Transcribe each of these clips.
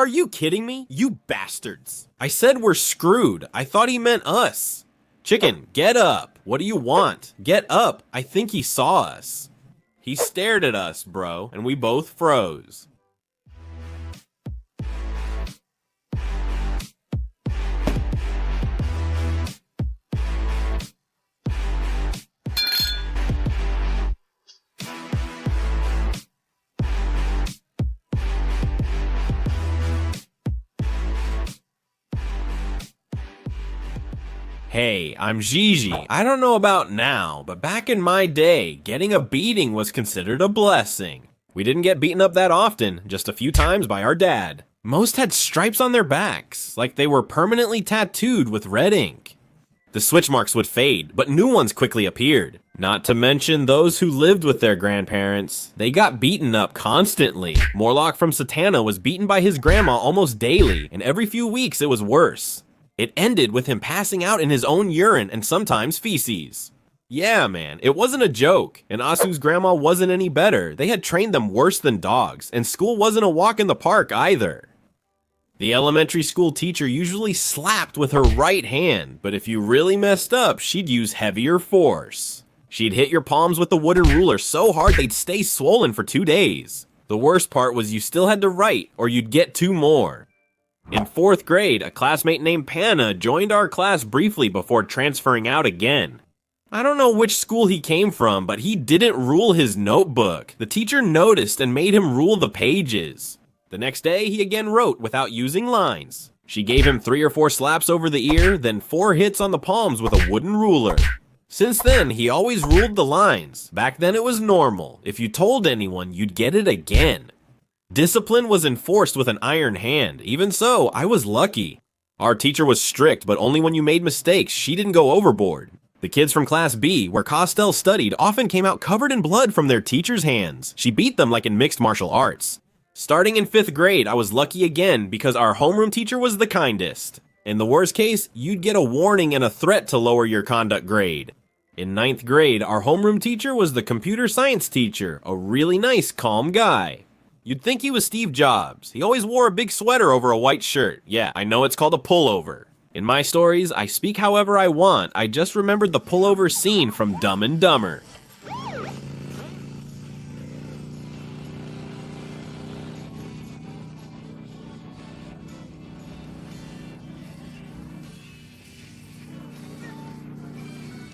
Are you kidding me? You bastards. I said we're screwed. I thought he meant us. Chicken, get up. What do you want? Get up. I think he saw us. He stared at us, bro, and we both froze. Hey, I'm Gigi. I don't know about now, but back in my day, getting a beating was considered a blessing. We didn't get beaten up that often, just a few times by our dad. Most had stripes on their backs, like they were permanently tattooed with red ink. The switch marks would fade, but new ones quickly appeared. Not to mention those who lived with their grandparents. They got beaten up constantly. Morlock from Satana was beaten by his grandma almost daily, and every few weeks it was worse. It ended with him passing out in his own urine and sometimes feces. Yeah, man, it wasn't a joke, and Asu's grandma wasn't any better. They had trained them worse than dogs, and school wasn't a walk in the park either. The elementary school teacher usually slapped with her right hand, but if you really messed up, she'd use heavier force. She'd hit your palms with the wooden ruler so hard they'd stay swollen for 2 days. The worst part was you still had to write, or you'd get 2 more. In 4th grade, a classmate named Panna joined our class briefly before transferring out again. I don't know which school he came from, but he didn't rule his notebook. The teacher noticed and made him rule the pages. The next day, he again wrote without using lines. She gave him 3 or 4 slaps over the ear, then 4 hits on the palms with a wooden ruler. Since then, he always ruled the lines. Back then it was normal. If you told anyone, you'd get it again. Discipline was enforced with an iron hand. Even so, I was lucky. Our teacher was strict, but only when you made mistakes. She didn't go overboard. The kids from Class B, where Costel studied, often came out covered in blood from their teacher's hands. She beat them like in mixed martial arts. Starting in 5th grade, I was lucky again because our homeroom teacher was the kindest. In the worst case, you'd get a warning and a threat to lower your conduct grade. In 9th grade, our homeroom teacher was the computer science teacher, a really nice, calm guy. You'd think he was Steve Jobs. He always wore a big sweater over a white shirt. Yeah, I know it's called a pullover. In my stories, I speak however I want. I just remembered the pullover scene from Dumb and Dumber.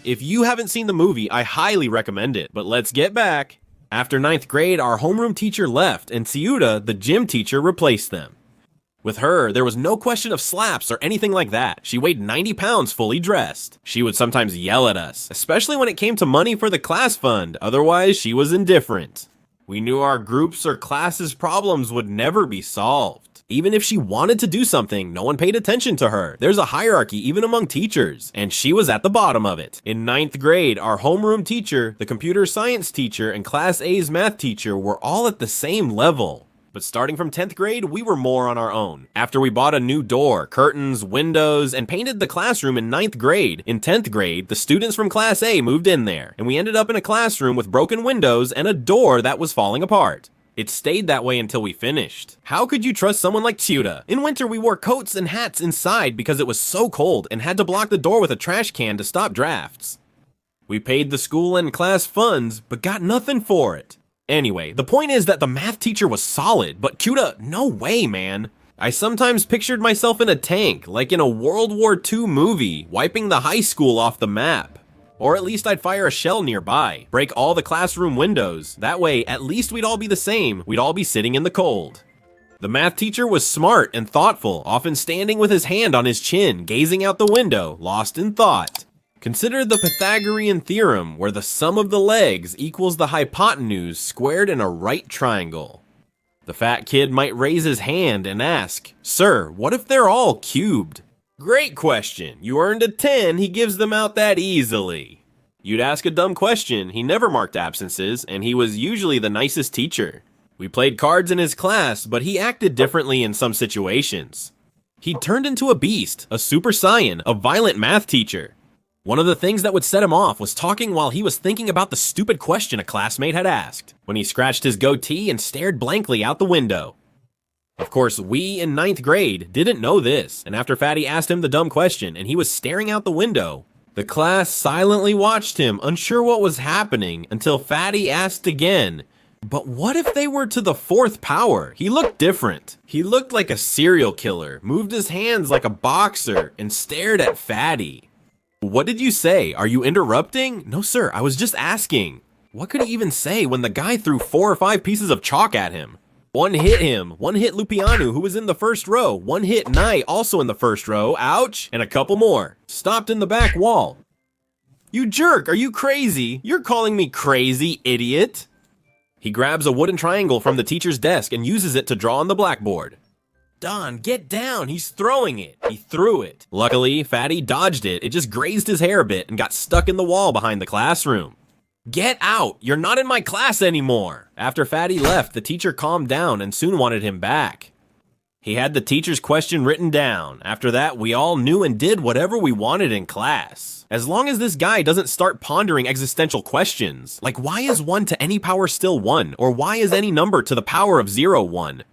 If you haven't seen the movie, I highly recommend it, but let's get back. After 9th grade, our homeroom teacher left, and Ciuta, the gym teacher, replaced them. With her, there was no question of slaps or anything like that. She weighed 90 pounds fully dressed. She would sometimes yell at us, especially when it came to money for the class fund. Otherwise, she was indifferent. We knew our group's or class's problems would never be solved. Even if she wanted to do something, no one paid attention to her. There's a hierarchy even among teachers, and she was at the bottom of it. In 9th grade, our homeroom teacher, the computer science teacher, and Class A's math teacher were all at the same level. But starting from 10th grade, we were more on our own. After we bought a new door, curtains, windows, and painted the classroom in 9th grade, in 10th grade, the students from Class A moved in there, and we ended up in a classroom with broken windows and a door that was falling apart. It stayed that way until we finished. How could you trust someone like Ciuta? In winter, we wore coats and hats inside because it was so cold and had to block the door with a trash can to stop drafts. We paid the school and class funds, but got nothing for it. Anyway, the point is that the math teacher was solid, but Ciuta, no way, man. I sometimes pictured myself in a tank, like in a World War II movie, wiping the high school off the map. Or at least I'd fire a shell nearby, break all the classroom windows. That way, at least we'd all be the same. We'd all be sitting in the cold. The math teacher was smart and thoughtful, often standing with his hand on his chin, gazing out the window, lost in thought. Consider the Pythagorean theorem, where the sum of the legs equals the hypotenuse squared in a right triangle. The fat kid might raise his hand and ask, "Sir, what if they're all cubed?" Great question. You earned a 10, he gives them out that easily. You'd ask a dumb question, he never marked absences, and he was usually the nicest teacher. We played cards in his class, but he acted differently in some situations. He turned into a beast, a super saiyan, a violent math teacher. One of the things that would set him off was talking while he was thinking about the stupid question a classmate had asked, when he scratched his goatee and stared blankly out the window. Of course, we in ninth grade didn't know this, and after Fatty asked him the dumb question and he was staring out the window, the class silently watched him, unsure what was happening, until Fatty asked again, but what if they were to the fourth power? He looked different. He looked like a serial killer, moved his hands like a boxer, and stared at Fatty. What did you say? Are you interrupting? No, sir, I was just asking. What could he even say when the guy threw 4 or 5 pieces of chalk at him? One hit him, one hit Lupianu, who was in the first row, one hit Knight, also in the first row, ouch, and a couple more. Stopped in the back wall. You jerk, are you crazy? You're calling me crazy, idiot. He grabs a wooden triangle from the teacher's desk and uses it to draw on the blackboard. Don, get down, he's throwing it. He threw it. Luckily, Fatty dodged it. It just grazed his hair a bit and got stuck in the wall behind the classroom. Get out! You're not in my class anymore! After Fatty left, the teacher calmed down and soon wanted him back. He had the teacher's question written down. After that, we all knew and did whatever we wanted in class. As long as this guy doesn't start pondering existential questions, like why is 1 to any power still 1? Or why is any number to the power of 0 1?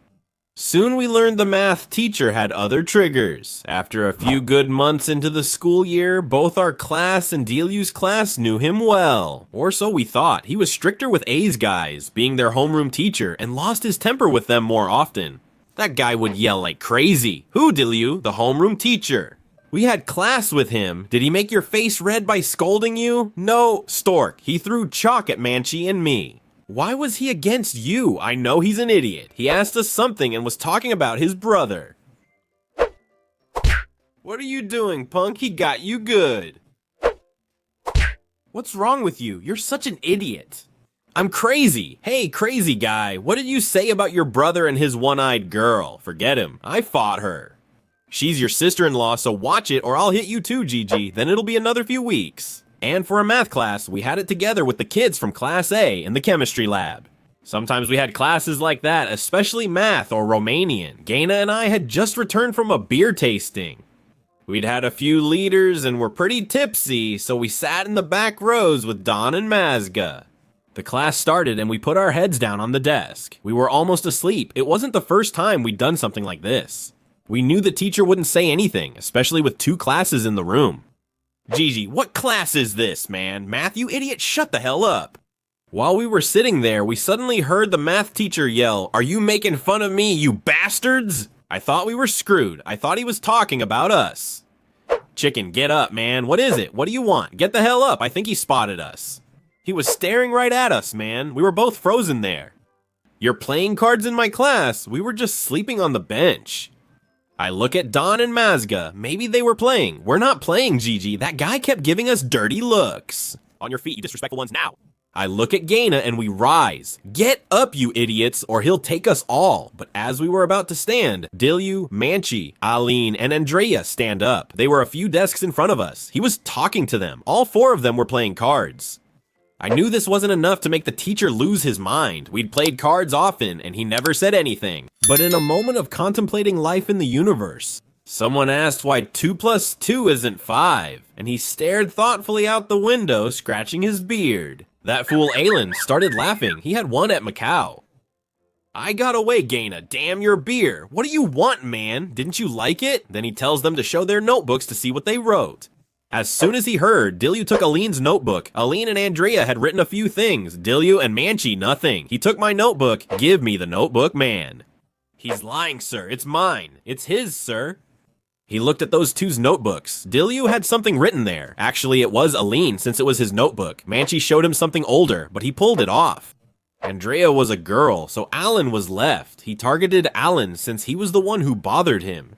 Soon we learned the math teacher had other triggers. After a few good months into the school year, both our class and Deliu's class knew him well. Or so we thought. He was stricter with A's guys, being their homeroom teacher, and lost his temper with them more often. That guy would yell like crazy. Who, Deliu? The homeroom teacher. We had class with him. Did he make your face red by scolding you? No, Stork. He threw chalk at Manchi and me. Why was he against you? I know he's an idiot. He asked us something and was talking about his brother. What are you doing, punk? He got you good. What's wrong with you? You're such an idiot. I'm crazy. Hey, crazy guy, what did you say about your brother and his one-eyed girl? Forget him. I fought her. She's your sister-in-law, so watch it or I'll hit you too, Gigi. Then it'll be another few weeks. And for a math class, we had it together with the kids from Class A in the chemistry lab. Sometimes we had classes like that, especially math or Romanian. Gaina and I had just returned from a beer tasting. We'd had a few liters and were pretty tipsy, so we sat in the back rows with Don and Mazga. The class started and we put our heads down on the desk. We were almost asleep. It wasn't the first time we'd done something like this. We knew the teacher wouldn't say anything, especially with 2 classes in the room. Gigi, what class is this, man? Math, you idiot, shut the hell up. While we were sitting there, we suddenly heard the math teacher yell, "Are you making fun of me, you bastards?" I thought we were screwed. I thought he was talking about us. Chicken, get up, man. What is it? What do you want? Get the hell up. I think he spotted us. He was staring right at us, man. We were both frozen there. You're playing cards in my class. We were just sleeping on the bench. I look at Don and Mazga. Maybe they were playing. We're not playing, Gigi. That guy kept giving us dirty looks. On your feet, you disrespectful ones, now. I look at Gaina and we rise. Get up, you idiots, or he'll take us all. But as we were about to stand, Deliu, Manchi, Aline, and Andrea stand up. They were a few desks in front of us. He was talking to them. All 4 of them were playing cards. I knew this wasn't enough to make the teacher lose his mind. We'd played cards often, and he never said anything. But in a moment of contemplating life in the universe, someone asked why 2 plus 2 isn't 5, and he stared thoughtfully out the window, scratching his beard. That fool Alan started laughing. He had won at Macau. I got away, Gaina. Damn your beer. What do you want, man? Didn't you like it? Then he tells them to show their notebooks to see what they wrote. As soon as he heard, Deliu took Aline's notebook. Aline and Andrea had written a few things. Deliu and Manchi, nothing. He took my notebook. Give me the notebook, man. He's lying, sir. It's mine. It's his, sir. He looked at those 2's notebooks. Deliu had something written there. Actually, it was Aline, since it was his notebook. Manchi showed him something older, but he pulled it off. Andrea was a girl, so Alan was left. He targeted Alan since he was the one who bothered him.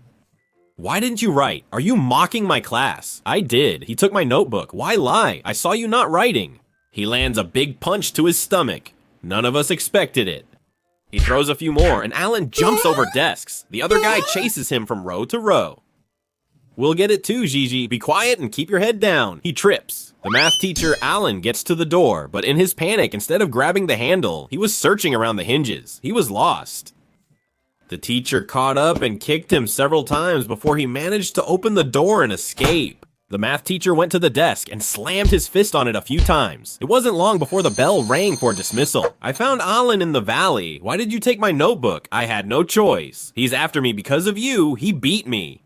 Why didn't you write? Are you mocking my class? I did. He took my notebook. Why lie? I saw you not writing. He lands a big punch to his stomach. None of us expected it. He throws a few more, and Alan jumps over desks. The other guy chases him from row to row. We'll get it too, Gigi. Be quiet and keep your head down. He trips. The math teacher, Alan, gets to the door, but in his panic, instead of grabbing the handle, he was searching around the hinges. He was lost. The teacher caught up and kicked him several times before he managed to open the door and escape. The math teacher went to the desk and slammed his fist on it a few times. It wasn't long before the bell rang for dismissal. I found Alan in the valley. Why did you take my notebook? I had no choice. He's after me because of you. He beat me.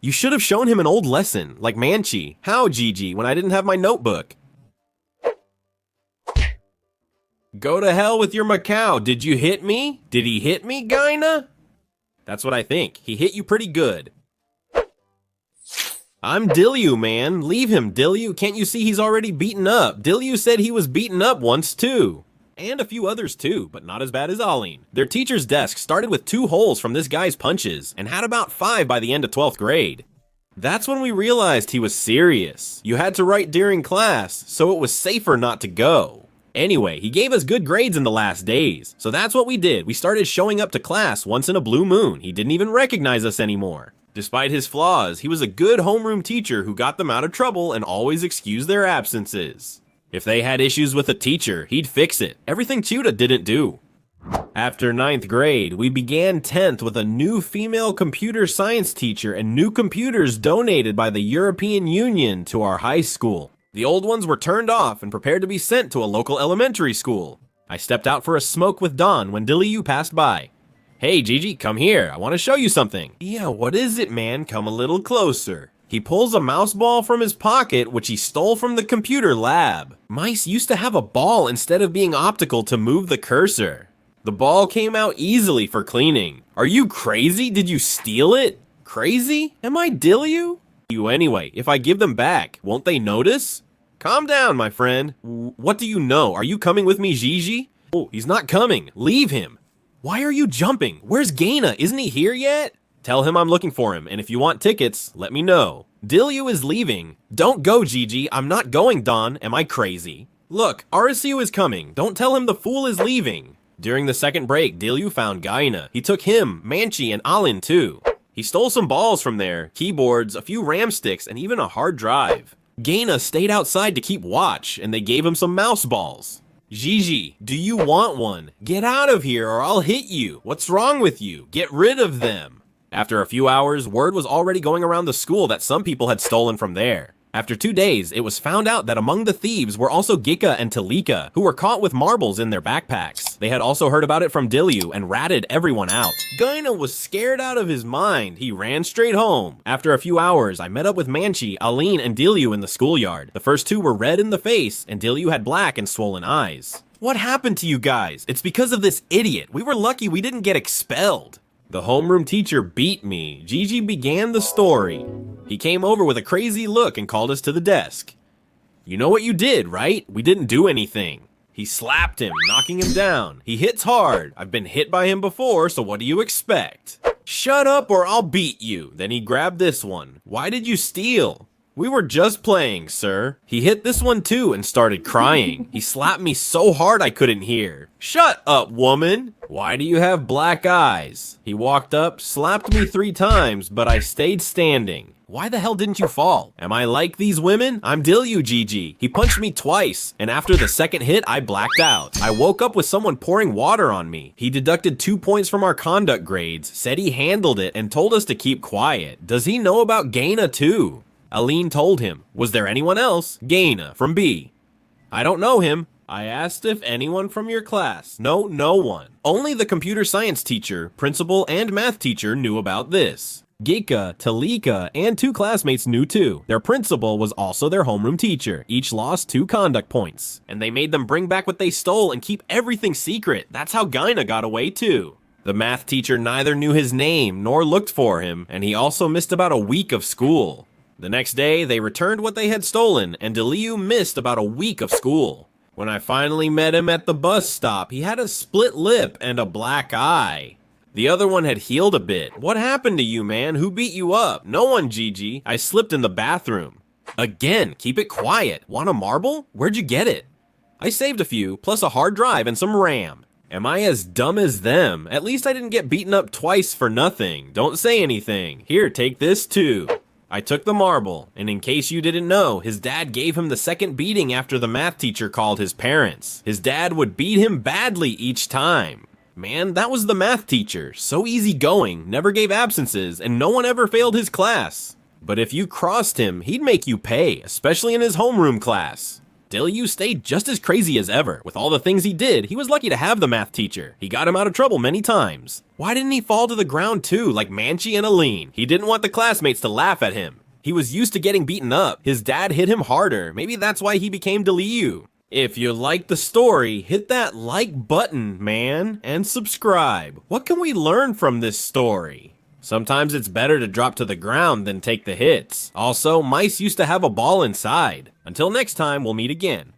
You should have shown him an old lesson, like Manchi. How, Gigi, when I didn't have my notebook? Go to hell with your Macau. Did you hit me? Did he hit me, Gyna? That's what I think. He hit you pretty good. I'm Dilyu, man. Leave him, Dilyu. Can't you see he's already beaten up? Dilyu said he was beaten up once, too. And a few others, too, but not as bad as Aline. Their teacher's desk started with 2 holes from this guy's punches, and had about 5 by the end of 12th grade. That's when we realized he was serious. You had to write during class, so it was safer not to go. Anyway, he gave us good grades in the last days, so that's what we did. We started showing up to class once in a blue moon. He didn't even recognize us anymore. Despite his flaws, he was a good homeroom teacher who got them out of trouble and always excused their absences. If they had issues with a teacher, he'd fix it. Everything Chuda didn't do. After 9th grade, we began 10th with a new female computer science teacher and new computers donated by the European Union to our high school. The old ones were turned off and prepared to be sent to a local elementary school. I stepped out for a smoke with Don when Dilyu passed by. Hey Gigi, come here, I want to show you something. Yeah, what is it, man? Come a little closer. He pulls a mouse ball from his pocket, which he stole from the computer lab. Mice used to have a ball instead of being optical to move the cursor. The ball came out easily for cleaning. Are you crazy? Did you steal it? Crazy? Am I Dilyu? You anyway, if I give them back, won't they notice? Calm down, my friend. What do you know? Are you coming with me, Gigi? Oh, he's not coming. Leave him. Why are you jumping? Where's Gaina? Isn't he here yet? Tell him I'm looking for him, and if you want tickets, let me know. Dilyu is leaving. Don't go, Gigi. I'm not going, Don. Am I crazy? Look, Arisiu is coming. Don't tell him the fool is leaving. During the second break, Dilyu found Gaina. He took him, Manchi, and Alin too. He stole some balls from there, keyboards, a few RAM sticks, and even a hard drive. Gaina stayed outside to keep watch, and they gave him some mouse balls. Gigi, do you want one? Get out of here or I'll hit you. What's wrong with you? Get rid of them. After a few hours, word was already going around the school that some people had stolen from there. After 2 days, it was found out that among the thieves were also Gika and Talika, who were caught with marbles in their backpacks. They had also heard about it from Dilyu and ratted everyone out. Gaina was scared out of his mind. He ran straight home. After a few hours, I met up with Manchi, Aline, and Dilyu in the schoolyard. The first 2 were red in the face, and Dilyu had black and swollen eyes. What happened to you guys? It's because of this idiot. We were lucky we didn't get expelled. The homeroom teacher beat me. Gigi began the story. He came over with a crazy look and called us to the desk. You know what you did, right? We didn't do anything. He slapped him, knocking him down. He hits hard. I've been hit by him before, so what do you expect? Shut up or I'll beat you. Then he grabbed this one. Why did you steal? We were just playing, sir. He hit this one too and started crying. He slapped me so hard I couldn't hear. Shut up, woman. Why do you have black eyes? He walked up, slapped me 3 times, but I stayed standing. Why the hell didn't you fall? Am I like these women? I'm Dilyu, Gigi. He punched me twice, and after the second hit, I blacked out. I woke up with someone pouring water on me. He deducted 2 points from our conduct grades, said he handled it, and told us to keep quiet. Does he know about Gaina too? Aline told him. Was there anyone else? Gaina, from B. I don't know him. I asked if anyone from your class. No one. Only the computer science teacher, principal, and math teacher knew about this. Gika, Talika, and 2 classmates knew too. Their principal was also their homeroom teacher. Each lost 2 conduct points. And they made them bring back what they stole and keep everything secret. That's how Gaina got away too. The math teacher neither knew his name nor looked for him, and he also missed about a week of school. The next day, they returned what they had stolen, and Dilyu missed about a week of school. When I finally met him at the bus stop, he had a split lip and a black eye. The other one had healed a bit. What happened to you, man? Who beat you up? No one, Gigi. I slipped in the bathroom. Again, keep it quiet. Want a marble? Where'd you get it? I saved a few, plus a hard drive and some RAM. Am I as dumb as them? At least I didn't get beaten up twice for nothing. Don't say anything. Here, take this too. I took the marble, and in case you didn't know, his dad gave him the second beating after the math teacher called his parents. His dad would beat him badly each time. Man, that was the math teacher. So easygoing, never gave absences, and no one ever failed his class. But if you crossed him, he'd make you pay, especially in his homeroom class. Dilyu stayed just as crazy as ever. With all the things he did, he was lucky to have the math teacher. He got him out of trouble many times. Why didn't he fall to the ground too, like Manchi and Aline? He didn't want the classmates to laugh at him. He was used to getting beaten up. His dad hit him harder. Maybe that's why he became Dilyu. If you liked the story, hit that like button, man, and subscribe. What can we learn from this story? Sometimes it's better to drop to the ground than take the hits. Also, mice used to have a ball inside. Until next time, we'll meet again.